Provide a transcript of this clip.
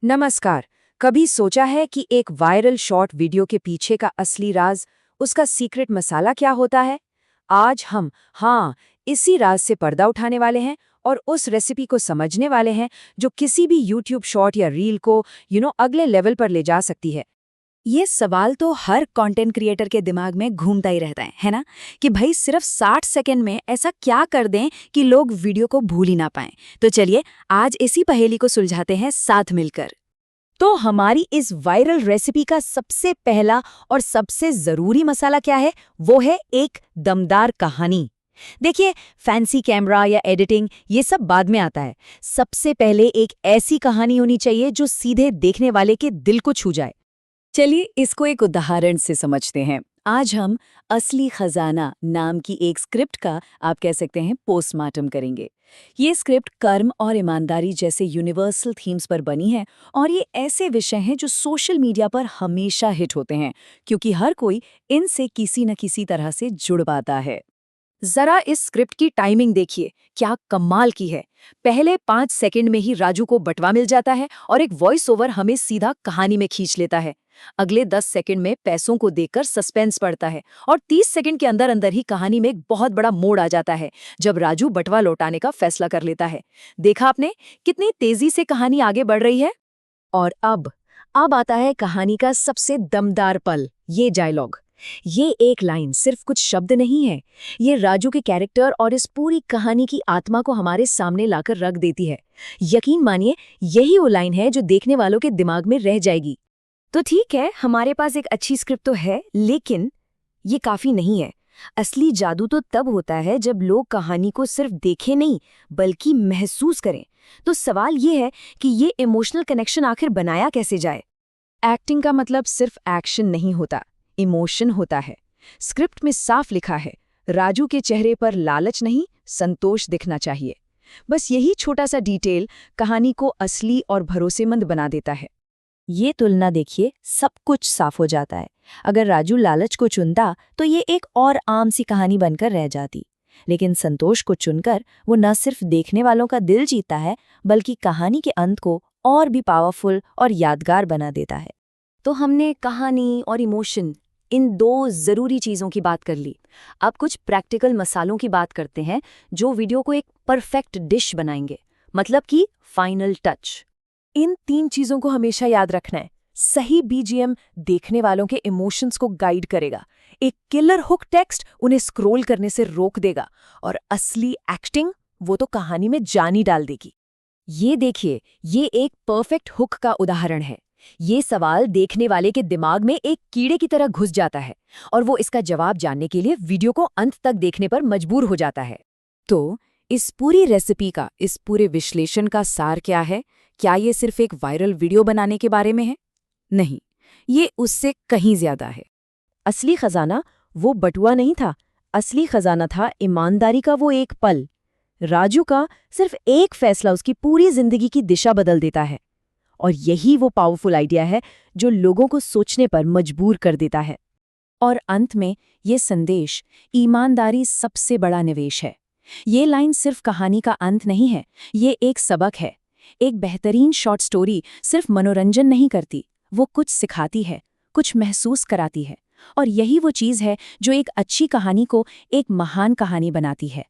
नमस्कार। कभी सोचा है कि एक वायरल शॉर्ट वीडियो के पीछे का असली राज, उसका सीक्रेट मसाला क्या होता है? आज हम इसी राज से पर्दा उठाने वाले हैं और उस रेसिपी को समझने वाले हैं जो किसी भी यूट्यूब शॉर्ट या रील को अगले लेवल पर ले जा सकती है। ये सवाल तो हर कंटेंट क्रिएटर के दिमाग में घूमता ही रहता है ना? कि भाई सिर्फ 60 सेकंड में ऐसा क्या कर दें कि लोग वीडियो को भूल ही ना पाएं। तो चलिए आज इसी पहेली को सुलझाते हैं साथ मिलकर। तो हमारी इस वायरल रेसिपी का सबसे पहला और सबसे जरूरी मसाला क्या है? वो है एक दमदार कहानी। देखिए, फैंसी कैमरा या एडिटिंग ये सब बाद में आता है। सबसे पहले एक ऐसी कहानी होनी चाहिए जो सीधे देखने वाले के दिल को छू जाए। चलिए इसको एक उदाहरण से समझते हैं। आज हम असली खजाना नाम की एक स्क्रिप्ट का, आप कह सकते हैं, पोस्टमार्टम करेंगे। ये स्क्रिप्ट कर्म और ईमानदारी जैसे यूनिवर्सल थीम्स पर बनी है और ये ऐसे विषय हैं जो सोशल मीडिया पर हमेशा हिट होते हैं क्योंकि हर कोई इनसे किसी न किसी तरह से जुड़ पाता है। जरा इस स्क्रिप्ट की टाइमिंग देखिए, क्या कमाल की है। पहले 5 सेकंड में ही राजू को बटवा मिल जाता है और एक वॉइस ओवर हमें सीधा कहानी में खींच लेता है। अगले 10 सेकंड में पैसों को देखकर सस्पेंस बढ़ता है और 30 सेकंड के अंदर अंदर ही कहानी में एक बहुत बड़ा मोड़ आ जाता है जब राजू बटवा लौटाने का फैसला कर लेता है। देखा आपने कितनी तेजी से कहानी आगे बढ़ रही है। और अब आता है कहानी का सबसे दमदार पल, ये डायलॉग। ये एक लाइन सिर्फ कुछ शब्द नहीं है, ये राजू के कैरेक्टर और इस पूरी कहानी की आत्मा को हमारे सामने लाकर रख देती है। यकीन मानिए, यही वो लाइन है जो देखने वालों के दिमाग में रह जाएगी। तो ठीक है, हमारे पास एक अच्छी स्क्रिप्ट तो है, लेकिन ये काफी नहीं है। असली जादू तो तब होता है जब लोग कहानी को सिर्फ देखें नहीं, बल्कि महसूस करें। तो सवाल ये है कि ये इमोशनल कनेक्शन आखिर बनाया कैसे जाए। एक्टिंग का मतलब सिर्फ एक्शन नहीं होता, इमोशन होता है। स्क्रिप्ट में साफ लिखा है, राजू के चेहरे पर लालच नहीं, संतोष दिखना चाहिए। बस यही छोटा सा डिटेल कहानी को असली और भरोसेमंद बना देता है। ये तुलना देखिए, सब कुछ साफ हो जाता है। अगर राजू लालच को चुनता तो ये एक और आम सी कहानी बनकर रह जाती, लेकिन संतोष को चुनकर वो न सिर्फ देखने वालों का दिल जीता है, बल्कि कहानी के अंत को और भी पावरफुल और यादगार बना देता है। तो हमने कहानी और इमोशन, इन दो जरूरी चीजों की बात कर ली। अब कुछ प्रैक्टिकल मसालों की बात करते हैं जो वीडियो को एक परफेक्ट डिश बनाएंगे, मतलब कि फाइनल टच। इन 3 चीजों को हमेशा याद रखना है। सही बीजीएम देखने वालों के इमोशंस को गाइड करेगा, एक किलर हुक टेक्स्ट उन्हें स्क्रॉल करने से रोक देगा, और असली एक्टिंग वो तो कहानी में जान ही डाल देगी। ये देखिए, ये एक परफेक्ट हुक का उदाहरण है। ये सवाल देखने वाले के दिमाग में एक कीड़े की तरह घुस जाता है और वो इसका जवाब जानने के लिए वीडियो को अंत तक देखने पर मजबूर हो जाता है। तो इस पूरी रेसिपी का, इस पूरे विश्लेषण का सार क्या है? क्या ये सिर्फ एक वायरल वीडियो बनाने के बारे में है? नहीं, ये उससे कहीं ज्यादा है। असली खजाना वो बटुआ नहीं था, असली खजाना था ईमानदारी का वो एक पल। राजू का सिर्फ एक फैसला उसकी पूरी जिंदगी की दिशा बदल देता है। और यही वो पावरफुल आइडिया है जो लोगों को सोचने पर मजबूर कर देता है। और अंत में ये संदेश, ईमानदारी सबसे बड़ा निवेश है। ये लाइन सिर्फ कहानी का अंत नहीं है, ये एक सबक है। एक बेहतरीन शॉर्ट स्टोरी सिर्फ मनोरंजन नहीं करती, वो कुछ सिखाती है, कुछ महसूस कराती है। और यही वो चीज़ है जो एक अच्छी कहानी को एक महान कहानी बनाती है।